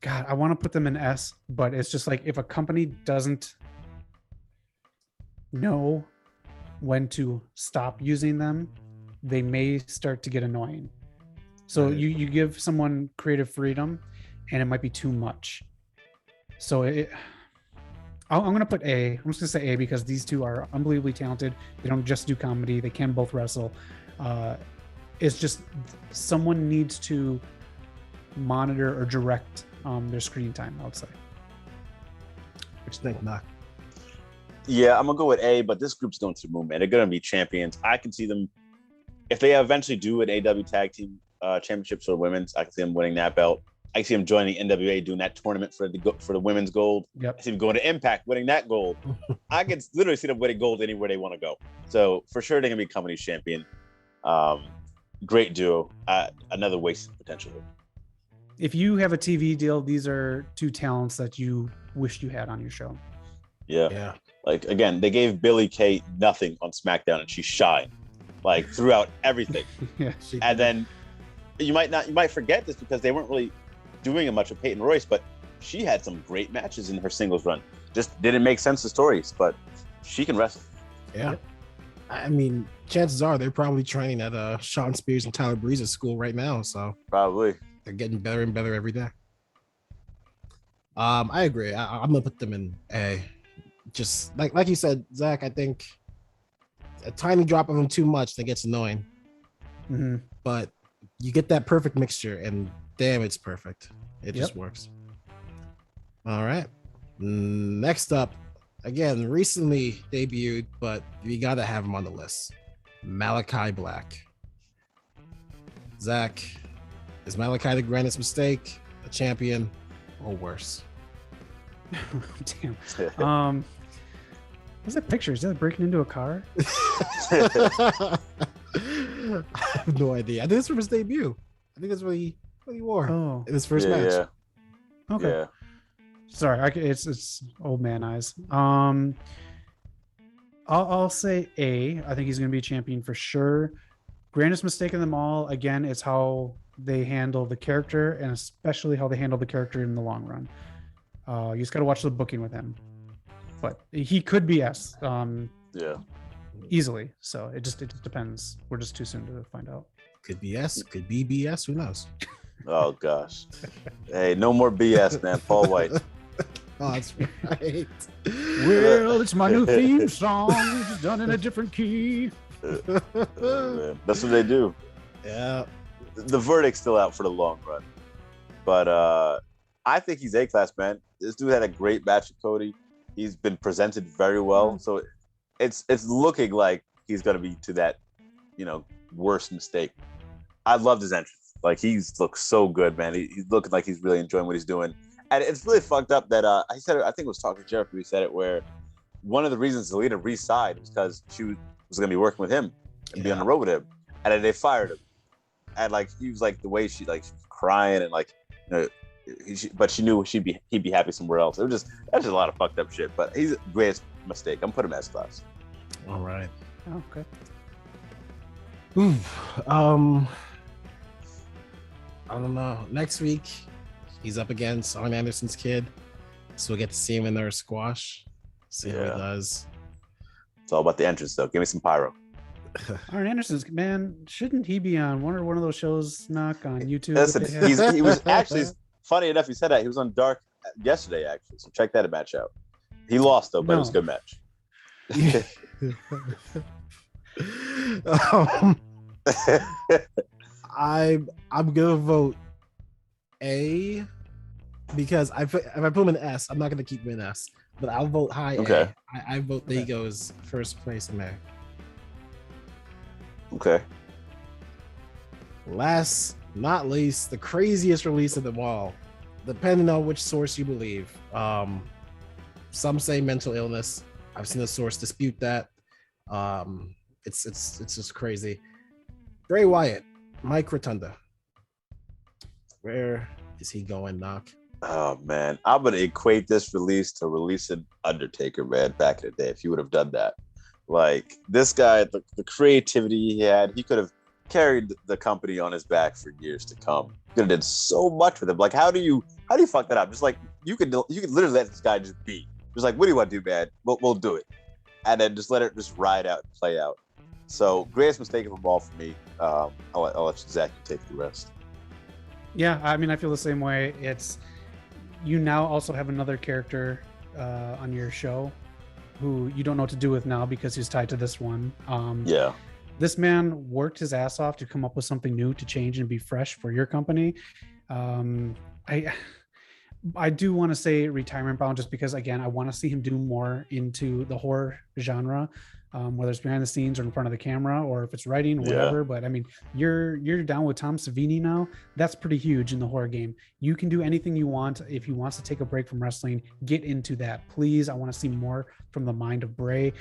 God, I want to put them in S, but it's just like if a company doesn't know when to stop using them, they may start to get annoying. So Right. you give someone creative freedom and it might be too much. So I'm going to put A. I'm just going to say A because these two are unbelievably talented. They don't just do comedy. They can both wrestle. It's just someone needs to monitor or direct their screen time, I would say. What you think, Knock? Yeah, I'm gonna go with A, but this group's going to the moon, man. They're gonna be champions. I can see them if they eventually do an AW tag team championships for the women's. I can see them winning that belt. I can see them joining NWA, doing that tournament for the women's gold. Yep. I see them going to Impact, winning that gold. I can literally see them winning gold anywhere they want to go. So for sure, they're gonna be company champion. Great duo. Another wasted potential. If you have a TV deal, these are two talents that you wished you had on your show. Yeah. Like again, they gave Billy Kay nothing on SmackDown, and she shined like throughout everything. Yeah. And then you might forget this because they weren't really doing much of Peyton Royce, but she had some great matches in her singles run. Just didn't make sense to stories, but she can wrestle. Yeah. I mean, chances are they're probably training at Sean Spears and Tyler Breeze's school right now. So Probably. they're getting better and better every day. I agree. I'm gonna put them in A. Just like you said, Zach, I think a tiny drop of them too much that gets annoying. Mm-hmm. But you get that perfect mixture, and Damn, it's perfect. It just works. All right. Next up, again, recently debuted, but we gotta have him on the list. Malachi Black. Zach, is Malachi the grandest mistake, a champion, or worse? Damn. What's that picture? Is that breaking into a car? I have no idea. I think it's from his debut. I think that's what he wore in his first match. Yeah. Okay. Yeah. Sorry, it's old man eyes. I'll say A. I think he's going to be a champion for sure. Grandest mistake of them all, again, it's how they handle the character, and especially how they handle the character in the long run. You just got to watch the booking with him. But he could be S. Easily. So it just depends. We're just too soon to find out. Could be S, could be BS. Who knows? Oh gosh. Hey, no more BS, man. Paul White. Oh, that's right. Well, it's my new theme song. It's done in a different key. Man. That's what they do. Yeah. The verdict's still out for the long run. But I think he's A-class, man. This dude had a great match with Cody. He's been presented very well. So it's looking like he's going to be to that, worst mistake. I loved his entrance. Like, he's looked so good, man. He's looking like he's really enjoying what he's doing. And it's really fucked up that I said it, I think it was talking to Jericho. He said it, where one of the reasons Zelina re-signed was because she was going to be working with him and be on the road with him, and then they fired him. And like, he was like, the way she was crying, and like, but she knew he'd be happy somewhere else. That's just a lot of fucked up shit. But he's a greatest mistake. I'm putting him as class. All right. Oh, okay. I don't know. Next week, he's up against Arn Anderson's kid, so we'll get to see him in their squash. See how he does. It's all about the entrance, though. Give me some pyro. Arn Anderson's, man, shouldn't he be on one of those shows, Knock, on YouTube? Listen, he was actually, funny enough, he said that. He was on Dark yesterday, actually, so check that match out. He lost, though, but it was a good match. I'm gonna vote A, because if I put him in S, I'm not gonna keep him in S, but I'll vote high A. I vote that he goes first place in there. Okay. Last, not least, the craziest release of them all, depending on which source you believe. Some say mental illness. I've seen a source dispute that. It's just crazy. Bray Wyatt, Mike Rotunda. Where is he going, Knock? Oh man, I'm gonna equate this release to releasing Undertaker, man. Back in the day, if you would have done that, like this guy, the creativity he had, he could have carried the company on his back for years to come. He could have done so much with him. Like, how do you fuck that up? Just like you could literally let this guy just be. Just like, what do you want to do, man? We'll do it, and then just let it just ride out and play out. So greatest mistake of them all for me. I'll let Zach take the rest. Yeah, I mean, I feel the same way. It's, you now also have another character on your show who you don't know what to do with now because he's tied to this one. This man worked his ass off to come up with something new to change and be fresh for your company. I do want to say retirement bound, just because, again, I want to see him do more into the horror genre, whether it's behind the scenes or in front of the camera, or if it's writing or whatever. But I mean, you're down with Tom Savini now. That's pretty huge in the horror game. You can do anything you want. If he wants to take a break from wrestling, get into that, please. I want to see more from the mind of Bray.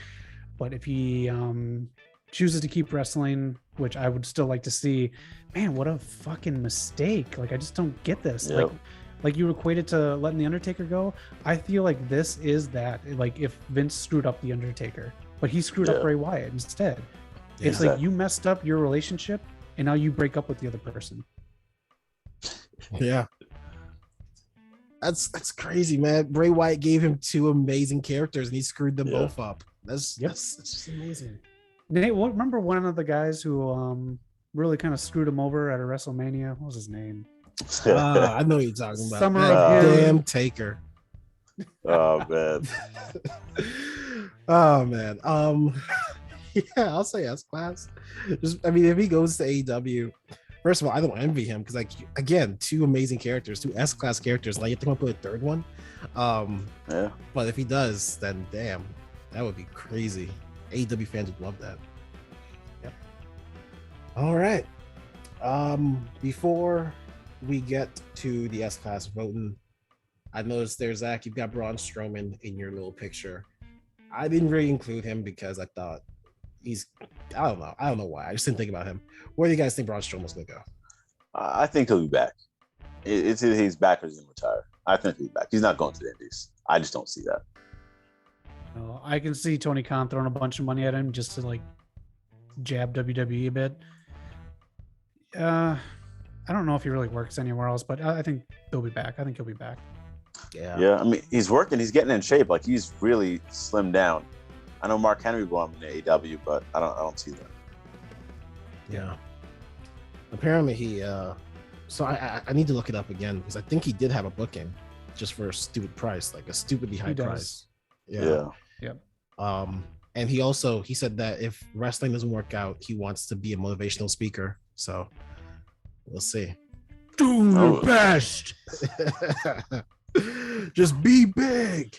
But if he chooses to keep wrestling, which I would still like to see, man, what a fucking mistake. Like, I just don't get this. Like you equated to letting the Undertaker go. I feel like this is that. Like, if Vince screwed up the Undertaker, but he screwed up Bray Wyatt instead. It's like you messed up your relationship and now you break up with the other person. Yeah. That's crazy, man. Bray Wyatt gave him two amazing characters and he screwed them both up. That's just amazing. Nate, remember one of the guys who really kind of screwed him over at a WrestleMania? What was his name? I know what you're talking about. Summer of damn Taker. Oh man. Oh man. Yeah, I'll say S class. Just, I mean, if he goes to AEW, First of all, I don't envy him because, like, again, two amazing characters, two S-class characters. Like, you have to come up with a third one. Yeah. But if he does, then damn, that would be crazy. AEW fans would love that. Yep. All right. Before we get to the S-class voting, I noticed there, Zach, you've got Braun Strowman in your little picture. I didn't really include him because I thought I don't know why. I just didn't think about him. Where do you guys think Braun Strowman's gonna go? I think he'll be back. It's either he's back or he's gonna retire. I think he'll be back. He's not going to the Indies. I just don't see that. I can see Tony Khan throwing a bunch of money at him just to like jab WWE a bit. I don't know if he really works anywhere else, but I think he'll be back. I think he'll be back. Yeah. I mean, he's working. He's getting in shape. Like, he's really slimmed down. I know Mark Henry brought him in AEW, but I don't see that. Yeah. Apparently he. So I need to look it up again because I think he did have a booking, just for a stupid price, like a stupidly high price. Yeah. Yep. And he said that if wrestling doesn't work out, he wants to be a motivational speaker. So we'll see. Do your best. Just be big.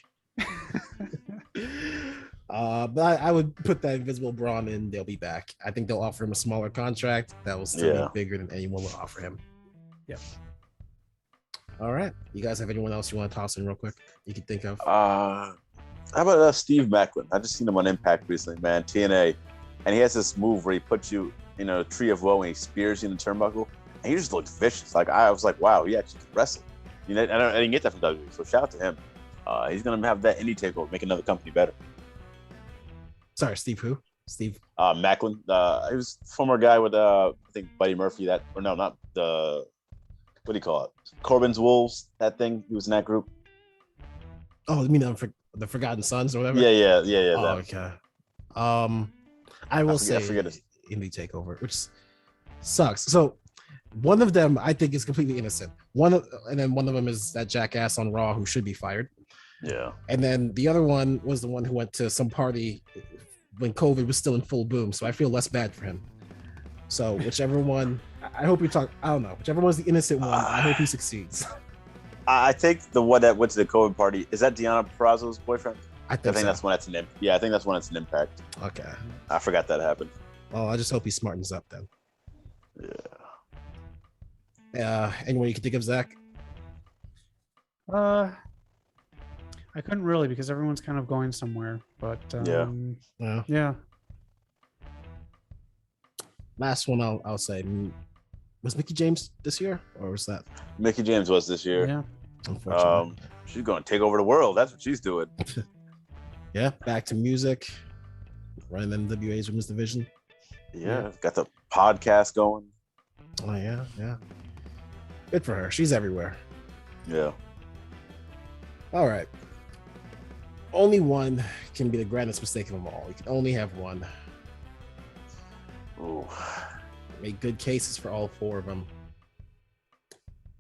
But I would put that Invisible Braun in. They'll be back. I think they'll offer him a smaller contract that will still be bigger than anyone will offer him. Yep. All right. You guys have anyone else you want to toss in real quick? You can think of? How about Steve Macklin? I just seen him on Impact recently, man. TNA, and he has this move where he puts you in a tree of woe and he spears you in the turnbuckle, and he just looked vicious. Like, I was like, wow, he actually can wrestle. You know, I didn't get that from WWE, so shout out to him. He's gonna have that indie takeover, make another company better. Sorry, Steve who? Steve Macklin. He was a former guy with I think Buddy Murphy. What do you call it? Corbin's Wolves. That thing. He was in that group. Oh, you mean the Forgotten Sons or whatever? Yeah. Oh, okay. I will say indie takeover, which sucks. So one of them I think is completely innocent. And then one of them is that jackass on Raw who should be fired. Yeah. And then the other one was the one who went to some party when COVID was still in full boom. So I feel less bad for him. So whichever one, I hope I don't know. Whichever one's the innocent one, I hope he succeeds. I think the one that went to the COVID party, is that Deonna Purrazzo's boyfriend? I think so. That's when it's an impact. Yeah, I think that's when it's an impact. Okay. I forgot that happened. Well, I just hope he smartens up then. Yeah. Anyone you can think of, Zach? I couldn't really because everyone's kind of going somewhere. But yeah. Last one I'll say. Was Mickie James this year, or was that? Mickie James was this year. Yeah. Unfortunately. She's going to take over the world. That's what she's doing. Yeah. Back to music. Running NWA's women's division. Yeah. Got the podcast going. Oh yeah. Good for her. She's everywhere. Yeah. All right. Only one can be the grandest mistake of them all. You can only have one. Ooh. Make good cases for all four of them.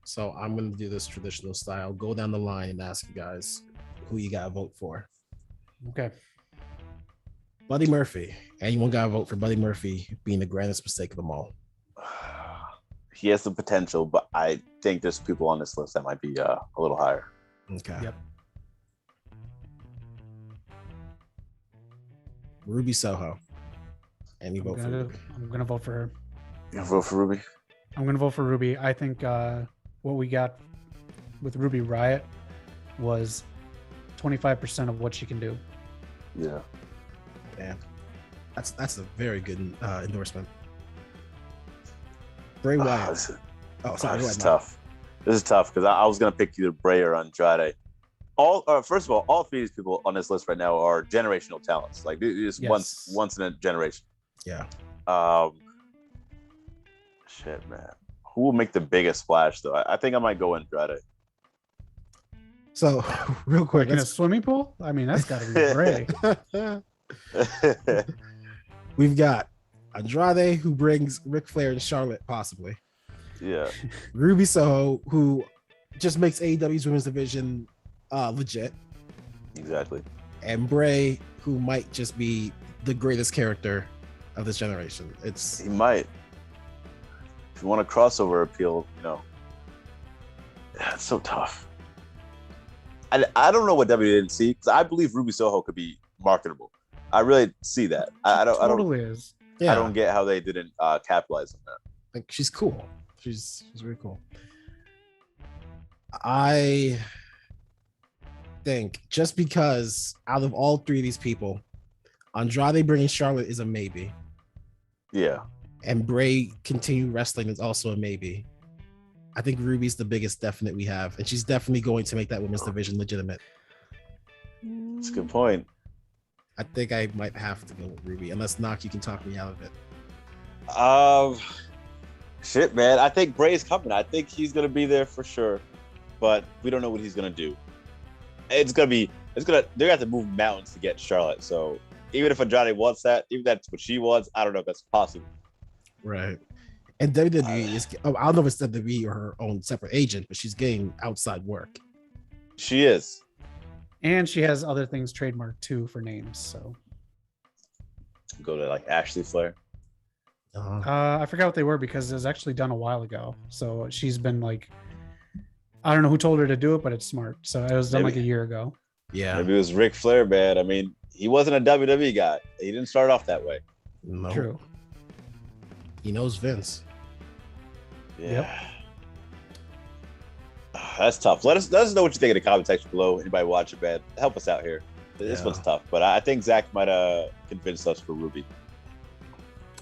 So I'm going to do this traditional style. Go down the line and ask you guys who you got to vote for. Okay. Buddy Murphy. Anyone got to vote for Buddy Murphy being the grandest mistake of them all? He has the potential, but I think there's people on this list that might be a little higher. Okay. Yep. Ruby Soho. And you vote for Ruby. I'm going to vote for her. You gonna vote for Ruby? I'm going to vote for Ruby. I think what we got with Ruby Riott was 25% of what she can do. Yeah. That's a very good endorsement. Bray Wyatt. This is tough. This is tough because I was gonna pick either Bray or Andrade. First of all three of these people on this list right now are generational talents. Like just once in a generation. Yeah. Shit, man. Who will make the biggest splash though? I think I might go Andrade. So, real quick, in a swimming pool? I mean, that's got to be Bray. We've got Andrade, who brings Ric Flair and Charlotte, possibly. Yeah. Ruby Soho, who just makes AEW's women's division legit. Exactly. And Bray, who might just be the greatest character of this generation. He might. if you want a crossover appeal, it's so tough. I don't know what WWE didn't see, because I believe Ruby Soho could be marketable. I really see that. I don't get how they didn't capitalize on that. Like, she's cool. She's really cool. I think just because out of all three of these people, Andrade bringing Charlotte is a maybe. Yeah. And Bray continue wrestling is also a maybe. I think Ruby's the biggest definite we have, and she's definitely going to make that women's division legitimate. That's a good point. I think I might have to go with Ruby, unless Knock, you can talk me out of it. Shit, man. I think Bray's coming. I think he's gonna be there for sure, but we don't know what he's gonna do. They're gonna have to move mountains to get Charlotte. So even if Andrade wants that, even if that's what she wants, I don't know if that's possible. Right. And WWE is, I don't know if it's WWE or her own separate agent, but she's getting outside work. She is. And she has other things trademarked too for names. So go to like Ashley Flair. I forgot what they were because it was actually done a while ago. So she's been like, I don't know who told her to do it, but it's smart. So it was done like a year ago. Yeah. Maybe it was Ric Flair, man. I mean, he wasn't a WWE guy. He didn't start off that way. No. True. He knows Vince. Yeah. Yep. That's tough. Let us know what you think in the comment section below. Anybody watch it, man? Help us out here. This one's tough, but I think Zach might convince us for Ruby.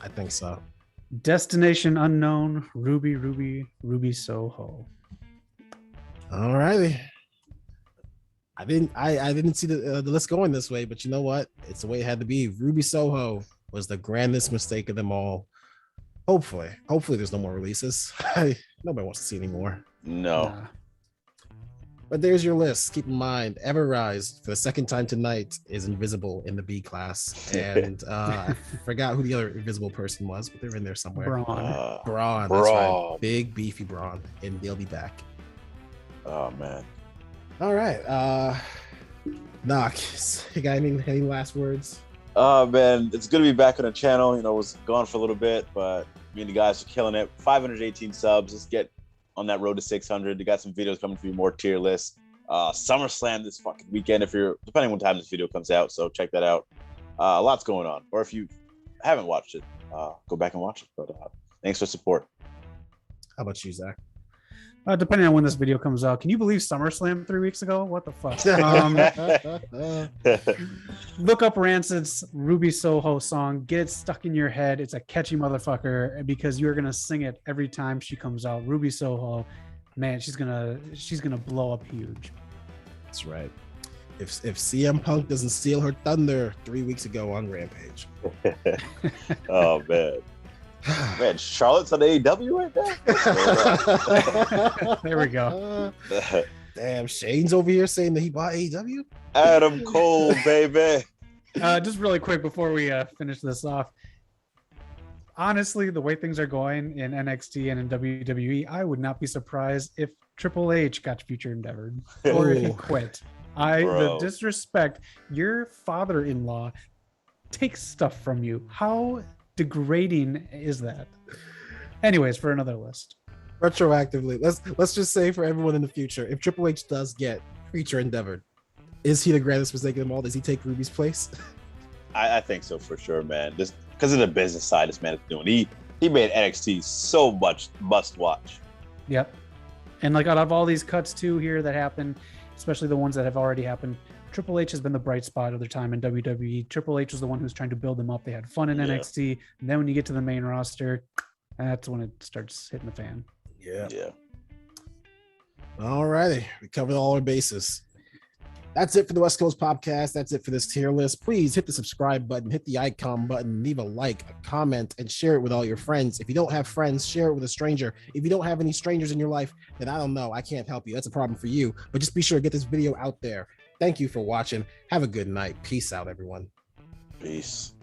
I think so. Destination unknown. Ruby Soho. All righty. I didn't see the list going this way, but you know what? It's the way it had to be. Ruby Soho was the grandest mistake of them all. Hopefully there's no more releases. Nobody wants to see any more. No. Nah. But there's your list. Keep in mind, Everrise for the second time tonight is invisible in the B class, and I forgot who the other invisible person was, but they're in there somewhere. Braun. That's right. Big beefy Braun, and they'll be back. Oh man. All right. Knock. You got any last words? Man, it's good to be back on the channel. Was gone for a little bit, but me and the guys are killing it. 518 subs. Let's get on that road to 600. You got some videos coming for you, more tier lists. SummerSlam this fucking weekend, depending on what time this video comes out. So check that out. A lot's going on. Or if you haven't watched it, go back and watch it. But thanks for support. How about you, Zach? Depending on when this video comes out, can you believe SummerSlam 3 weeks ago? What the fuck? Look up Rancid's Ruby Soho song. Get it stuck in your head. It's a catchy motherfucker because you're gonna sing it every time she comes out. Ruby Soho, man, she's gonna blow up huge. That's right. If CM Punk doesn't steal her thunder 3 weeks ago on Rampage. Oh man. Man, Charlotte's on AEW right now. There we go. Damn, Shane's over here saying that he bought AEW. Adam Cole, baby. Just really quick before we finish this off. Honestly, the way things are going in NXT and in WWE, I would not be surprised if Triple H got future endeavored or if he quit. The disrespect. Your father-in-law takes stuff from you. How degrading is that? Anyways, for another list. Retroactively, let's just say for everyone in the future, if Triple H does get future endeavored, is he the grandest mistake of them all? Does he take Ruby's place? I think so for sure, man. Just because of the business side this man is doing. He made NXT so much must watch. Yep. And like out of all these cuts too here that happen, especially the ones that have already happened, Triple H has been the bright spot of their time in WWE. Triple H was the one who's trying to build them up. They had fun in NXT. And then when you get to the main roster, that's when it starts hitting the fan. Yeah. All righty. We covered all our bases. That's it for the West Coast POPcast. That's it for this tier list. Please hit the subscribe button, hit the icon button, leave a like, a comment, and share it with all your friends. If you don't have friends, share it with a stranger. If you don't have any strangers in your life, then I don't know. I can't help you. That's a problem for you. But just be sure to get this video out there. Thank you for watching. Have a good night. Peace out, everyone. Peace.